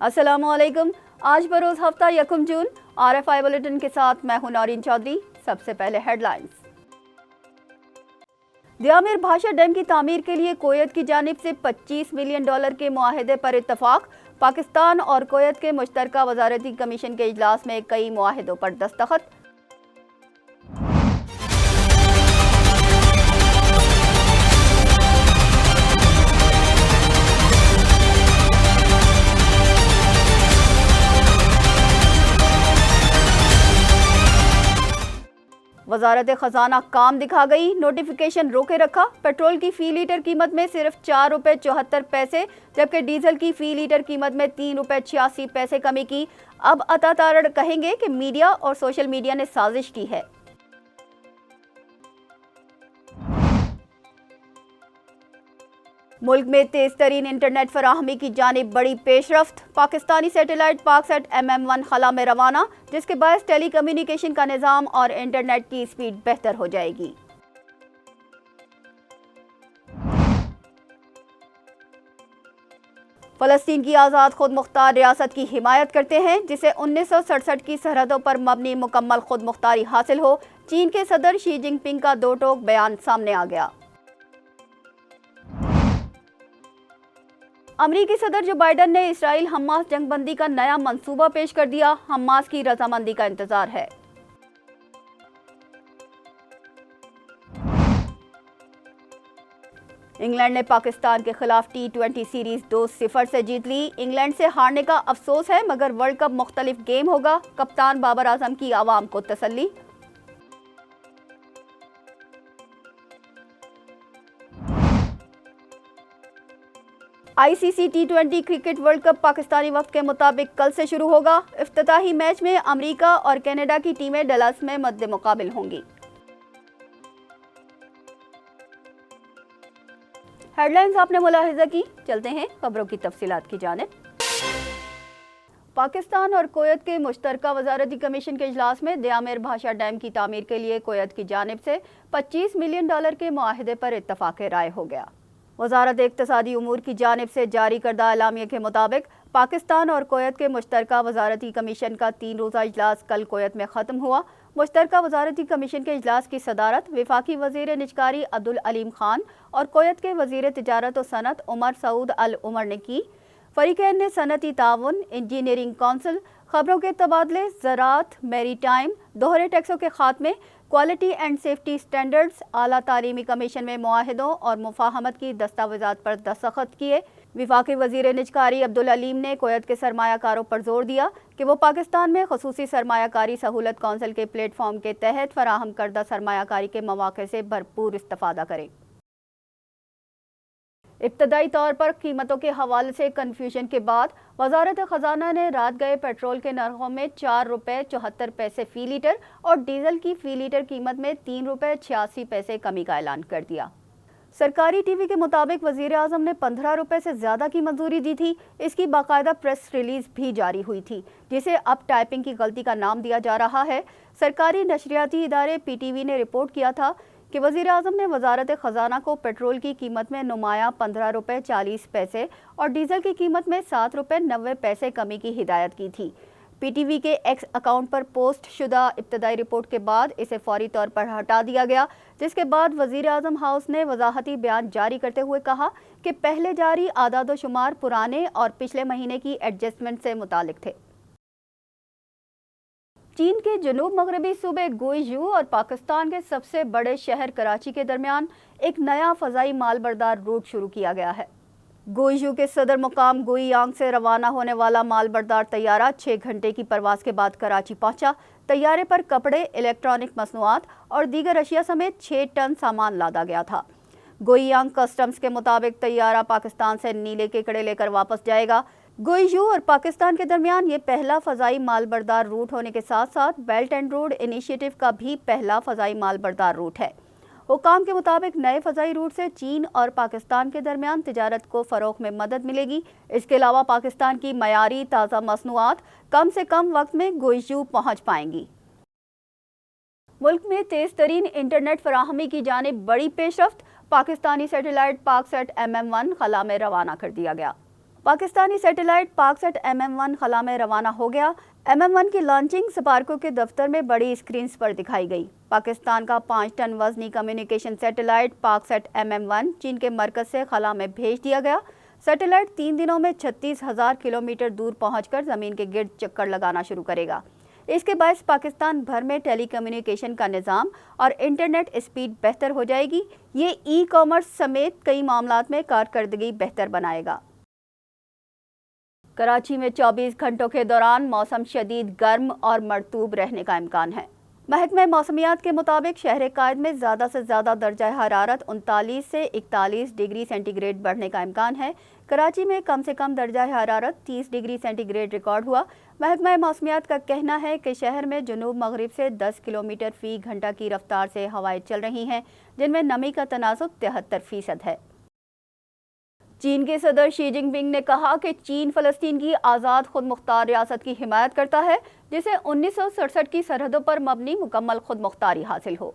السلام علیکم. آج بروز ہفتہ یکم جون. RFI بلیٹن کے ساتھ میں ہوں نورین چودھری. سب سے پہلے ہیڈ لائنز. دیامیر بھاشا ڈیم کی تعمیر کے لیے کویت کی جانب سے $25 ملین کے معاہدے پر اتفاق. پاکستان اور کویت کے مشترکہ وزارتی کمیشن کے اجلاس میں کئی معاہدوں پر دستخط. وزارت خزانہ کام دکھا گئی. نوٹیفیکیشن روکے رکھا. پیٹرول کی فی لیٹر قیمت میں صرف ₹4.74 جبکہ ڈیزل کی فی لیٹر قیمت میں ₹3.86 کمی کی. اب عطا تارڑ کہیں گے کہ میڈیا اور سوشل میڈیا نے سازش کی ہے. ملک میں تیز ترین انٹرنیٹ فراہمی کی جانب بڑی پیش رفت. پاکستانی سیٹلائٹ پاکسیٹ MM1 خلا میں روانہ, جس کے باعث ٹیلی کمیونیکیشن کا نظام اور انٹرنیٹ کی سپیڈ بہتر ہو جائے گی. فلسطین کی آزاد خود مختار ریاست کی حمایت کرتے ہیں جسے 1967 کی سرحدوں پر مبنی مکمل خود مختاری حاصل ہو. چین کے صدر شی جن پنگ کا دو ٹوک بیان سامنے آ گیا. امریکی صدر جو بائیڈن نے اسرائیل حماس جنگ بندی کا نیا منصوبہ پیش کر دیا. حماس کی رضامندی کا انتظار ہے. انگلینڈ نے پاکستان کے خلاف T20 سیریز 2-0 سے جیت لی. انگلینڈ سے ہارنے کا افسوس ہے مگر ورلڈ کپ مختلف گیم ہوگا. کپتان بابر اعظم کی عوام کو تسلی. ICC T20 cricket world cup Pakistani وقت کے مطابق کل سے شروع ہوگا. افتتاحی میچ میں امریکہ اور کینیڈا کی ٹیمیں ڈلاس میں مد مقابل ہوں گی. ہیڈ لائنز آپ نے ملاحظہ کی. چلتے ہیں خبروں کی تفصیلات کی جانب. پاکستان اور کویت کے مشترکہ وزارتی کمیشن کے اجلاس میں دیامیر بھاشا ڈیم کی تعمیر کے لیے کویت کی جانب سے $25 ملین کے معاہدے پر اتفاق رائے ہو گیا. وزارت اقتصادی امور کی جانب سے جاری کردہ اعلامیہ کے مطابق پاکستان اور کویت کے مشترکہ وزارتی کمیشن کا 3 روزہ اجلاس کل کویت میں ختم ہوا. مشترکہ وزارتی کمیشن کے اجلاس کی صدارت وفاقی وزیر نجکاری عبدالعلیم خان اور کویت کے وزیر تجارت و صنعت عمر سعود العمر نے کی. فریقین نے صنعتی تعاون، انجینئرنگ کونسل، خبروں کے تبادلے، زراعت، میری ٹائم، دوہرے ٹیکسوں کے خاتمے، کوالٹی اینڈ سیفٹی سٹینڈرڈز، اعلیٰ تعلیمی کمیشن میں معاہدوں اور مفاہمت کی دستاویزات پر دستخط کیے. وفاقی وزیر نجکاری عبدالعلیم نے کویت کے سرمایہ کاروں پر زور دیا کہ وہ پاکستان میں خصوصی سرمایہ کاری سہولت کونسل کے پلیٹ فارم کے تحت فراہم کردہ سرمایہ کاری کے مواقع سے بھرپور استفادہ کریں. ابتدائی طور پر قیمتوں کے حوالے سے کنفیوژن کے بعد وزارت خزانہ نے رات گئے پیٹرول کے نرخوں میں $4.74 فی لیٹر اور ڈیزل کی فی لیٹر قیمت میں $3.86 کمی کا اعلان کر دیا. سرکاری ٹی وی کے مطابق وزیر اعظم نے $15 سے زیادہ کی منظوری دی تھی. اس کی باقاعدہ پریس ریلیز بھی جاری ہوئی تھی جسے اب ٹائپنگ کی غلطی کا نام دیا جا رہا ہے. سرکاری نشریاتی ادارے PTV نے رپورٹ کیا تھا کہ وزیر اعظم نے وزارت خزانہ کو پیٹرول کی قیمت میں نمایاں $15.40 اور ڈیزل کی قیمت میں $7.90 کمی کی ہدایت کی تھی. PTV کے ایکس اکاؤنٹ پر پوسٹ شدہ ابتدائی رپورٹ کے بعد اسے فوری طور پر ہٹا دیا گیا، جس کے بعد وزیر اعظم ہاؤس نے وضاحتی بیان جاری کرتے ہوئے کہا کہ پہلے جاری اعداد و شمار پرانے اور پچھلے مہینے کی ایڈجسٹمنٹ سے متعلق تھے. چین کے جنوب مغربی صوبے گوئیژو اور پاکستان کے سب سے بڑے شہر کراچی کے درمیان ایک نیا فضائی مال بردار روٹ شروع کیا گیا ہے. گوئیژو کے صدر مقام گوئی یانگ سے روانہ ہونے والا مال بردار طیارہ 6 گھنٹے کی پرواز کے بعد کراچی پہنچا. طیارے پر کپڑے، الیکٹرانک مصنوعات اور دیگر اشیاء سمیت 6 ٹن سامان لادا گیا تھا. گوئی یانگ کسٹمز کے مطابق طیارہ پاکستان سے نیلے کیکڑے لے کر واپس جائے گا. گوئیژو اور پاکستان کے درمیان یہ پہلا فضائی مال بردار روٹ ہونے کے ساتھ ساتھ بیلٹ اینڈ روڈ انیشیٹو کا بھی پہلا فضائی مال بردار روٹ ہے. حکام کے مطابق نئے فضائی روٹ سے چین اور پاکستان کے درمیان تجارت کو فروغ میں مدد ملے گی. اس کے علاوہ پاکستان کی معیاری تازہ مصنوعات کم سے کم وقت میں گوئیژو پہنچ پائیں گی. ملک میں تیز ترین انٹرنیٹ فراہمی کی جانب بڑی پیش رفت. پاکستانی سیٹلائٹ پاکسیٹ MM1 خلا میں روانہ کر دیا گیا. پاکستانی سیٹلائٹ پاکسیٹ MM-1 خلا میں روانہ ہو گیا۔ MM-1 کی لانچنگ سپارکو کے دفتر میں بڑی اسکرینز پر دکھائی گئی۔ پاکستان کا 5 ٹن وزنی کمیونیکیشن سیٹلائٹ پاکسیٹ MM-1 چین کے مرکز سے خلا میں بھیج دیا گیا۔ سیٹلائٹ 3 دنوں میں 36,000 کلومیٹر دور پہنچ کر زمین کے گرد چکر لگانا شروع کرے گا۔ اس کے باعث پاکستان بھر میں ٹیلی کمیونیکیشن کا نظام اور انٹرنیٹ اسپیڈ بہتر ہو جائے گی۔ یہ ای کامرس سمیت کئی معاملات میں کارکردگی بہتر بنائے گا۔ کراچی میں 24 گھنٹوں کے دوران موسم شدید گرم اور مرطوب رہنے کا امکان ہے۔ محکمہ موسمیات کے مطابق شہر قائد میں زیادہ سے زیادہ درجہ حرارت 39 سے 41 ڈگری سینٹی گریڈ بڑھنے کا امکان ہے۔ کراچی میں کم سے کم درجہ حرارت 30 ڈگری سینٹی گریڈ ریکارڈ ہوا۔ محکمہ موسمیات کا کہنا ہے کہ شہر میں جنوب مغرب سے 10 کلومیٹر فی گھنٹہ کی رفتار سے ہوائیں چل رہی ہیں، جن میں نمی کا تناسب 73% ہے۔ چین کے صدر شی جن پنگ نے کہا کہ چین فلسطین کی آزاد خود مختار ریاست کی حمایت کرتا ہے، جسے 1967 کی سرحدوں پر مبنی مکمل خود مختاری حاصل ہو۔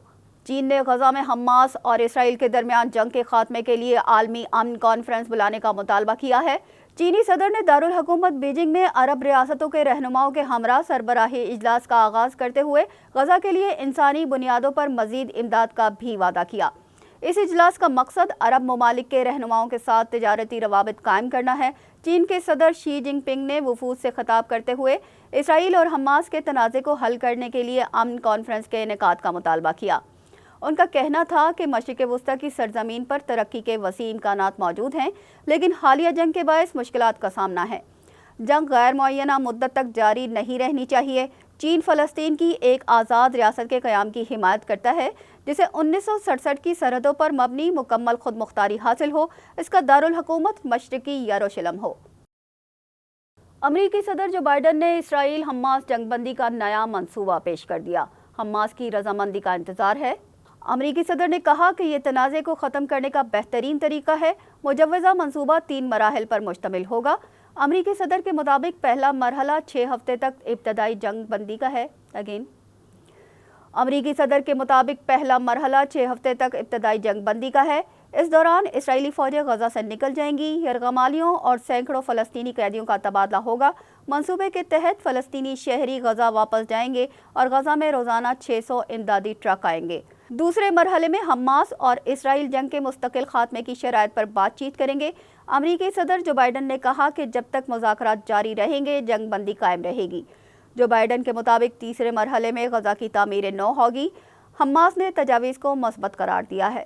چین نے غزہ میں حماس اور اسرائیل کے درمیان جنگ کے خاتمے کے لیے عالمی امن کانفرنس بلانے کا مطالبہ کیا ہے۔ چینی صدر نے دارالحکومت بیجنگ میں عرب ریاستوں کے رہنماؤں کے ہمراہ سربراہی اجلاس کا آغاز کرتے ہوئے غزہ کے لیے انسانی بنیادوں پر مزید امداد کا بھی وعدہ کیا۔ اس اجلاس کا مقصد عرب ممالک کے رہنماؤں کے ساتھ تجارتی روابط قائم کرنا ہے۔ چین کے صدر شی جن پنگ نے وفود سے خطاب کرتے ہوئے اسرائیل اور حماس کے تنازع کو حل کرنے کے لیے امن کانفرنس کے انعقاد کا مطالبہ کیا۔ ان کا کہنا تھا کہ مشرق وسطیٰ کی سرزمین پر ترقی کے وسیع امکانات موجود ہیں، لیکن حالیہ جنگ کے باعث مشکلات کا سامنا ہے۔ جنگ غیر معینہ مدت تک جاری نہیں رہنی چاہیے۔ چین فلسطین کی ایک آزاد ریاست کے قیام کی حمایت کرتا ہے، جسے 1967 کی سرحدوں پر مبنی مکمل خود مختاری حاصل ہو۔ اس کا دارالحکومت مشرقی یروشلم ہو۔ امریکی صدر جو بائیڈن نے اسرائیل حماس جنگ بندی کا نیا منصوبہ پیش کر دیا۔ حماس کی رضامندی کا انتظار ہے۔ امریکی صدر نے کہا کہ یہ تنازع کو ختم کرنے کا بہترین طریقہ ہے۔ مجوزہ منصوبہ 3 مراحل پر مشتمل ہوگا۔ امریکی صدر کے مطابق پہلا مرحلہ 6 ہفتے تک ابتدائی جنگ بندی کا ہے۔ امریکی صدر کے مطابق پہلا مرحلہ 6 ہفتے تک ابتدائی جنگ بندی کا ہے۔ اس دوران اسرائیلی فوجیں غزہ سے نکل جائیں گی، یرغمالیوں اور سینکڑوں فلسطینی قیدیوں کا تبادلہ ہوگا۔ منصوبے کے تحت فلسطینی شہری غزہ واپس جائیں گے اور غزہ میں روزانہ 600 امدادی ٹرک آئیں گے۔ دوسرے مرحلے میں حماس اور اسرائیل جنگ کے مستقل خاتمے کی شرائط پر بات چیت کریں گے۔ امریکی صدر جو بائیڈن نے کہا کہ جب تک مذاکرات جاری رہیں گے، جنگ بندی قائم رہے گی۔ جو بائیڈن کے مطابق تیسرے مرحلے میں غزہ کی تعمیر نو ہوگی۔ حماس نے تجاویز کو مثبت قرار دیا ہے۔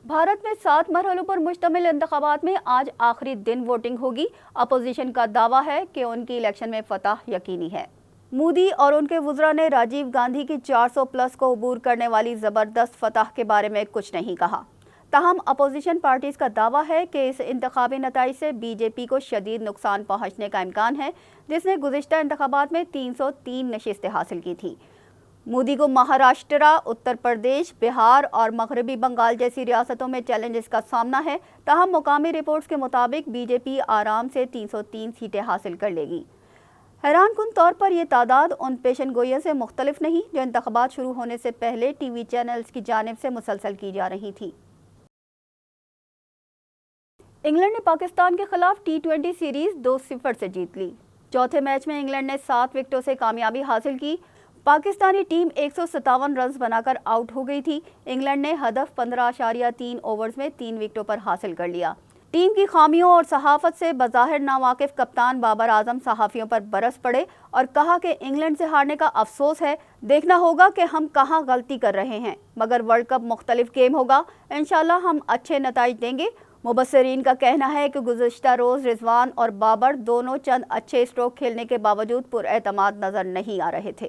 بھارت میں 7 مرحلوں پر مشتمل انتخابات میں آج آخری دن ووٹنگ ہوگی۔ اپوزیشن کا دعویٰ ہے کہ ان کی الیکشن میں فتح یقینی ہے۔ مودی اور ان کے وزراء نے راجیو گاندھی کی 400+ کو عبور کرنے والی زبردست فتح کے بارے میں کچھ نہیں کہا۔ تاہم اپوزیشن پارٹیز کا دعویٰ ہے کہ اس انتخابی نتائج سے BJP کو شدید نقصان پہنچنے کا امکان ہے، جس نے گزشتہ انتخابات میں 303 نشستیں حاصل کی تھیں۔ مودی کو مہاراشٹرا، اتر پردیش، بہار اور مغربی بنگال جیسی ریاستوں میں چیلنجز کا سامنا ہے۔ تاہم مقامی رپورٹس کے مطابق BJP آرام سے 303 سیٹیں حاصل کر لے گی۔ حیران کن طور پر یہ تعداد ان پیشن گوئیوں سے مختلف نہیں جو انتخابات شروع ہونے سے پہلے ٹی وی چینلز کی جانب سے مسلسل کی جا رہی تھی۔ انگلینڈ نے پاکستان کے خلاف T20 سیریز 2-0 سے جیت لی۔ چوتھے میچ میں انگلینڈ نے 7 وکٹوں سے کامیابی حاصل کی۔ پاکستانی ٹیم 157 رنز بنا کر آؤٹ ہو گئی تھی۔ انگلینڈ نے ہدف 15.3 اوورز میں 3 وکٹوں پر حاصل کر لیا۔ ٹیم کی خامیوں اور صحافت سے بظاہر ناواقف کپتان بابر اعظم صحافیوں پر برس پڑے اور کہا کہ انگلینڈ سے ہارنے کا افسوس ہے، دیکھنا ہوگا کہ ہم کہاں غلطی کر رہے ہیں، مگر ورلڈ کپ مختلف گیم ہوگا، انشاءاللہ ہم اچھے نتائج دیں گے۔ مبصرین کا کہنا ہے کہ گزشتہ روز رضوان اور بابر دونوں چند اچھے اسٹروک کھیلنے کے باوجود پراعتماد نظر نہیں آ رہے تھے۔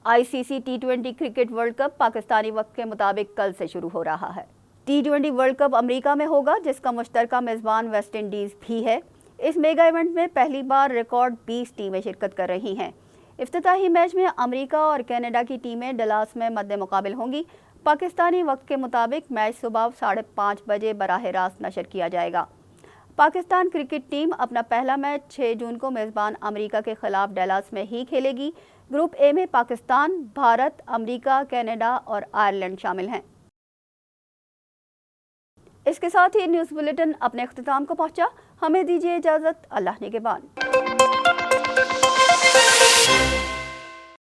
ICC T20 cricket world cup Pakistani وقت کے مطابق کل سے شروع ہو رہا ہے۔ T20 ورلڈ کپ امریکہ میں ہوگا، جس کا مشترکہ میزبان ویسٹ انڈیز بھی ہے۔ اس میگا ایونٹ میں پہلی بار ریکارڈ 20 ٹیمیں شرکت کر رہی ہیں۔ افتتاحی میچ میں امریکہ اور کینیڈا کی ٹیمیں ڈلاس میں مد مقابل ہوں گی۔ پاکستانی وقت کے مطابق میچ صبح 5:30 بجے براہ راست نشر کیا جائے گا۔ پاکستان کرکٹ ٹیم اپنا پہلا میچ 6 جون کو میزبان امریکہ کے خلاف ڈلاس میں ہی کھیلے گی۔ گروپ اے میں پاکستان، بھارت، امریکہ، کینیڈا اور آئرلینڈ شامل ہیں۔ اس کے ساتھ ہی نیوز بلیٹن اپنے اختتام کو پہنچا. ہمیں دیجیے اجازت. اللہ نگہبان.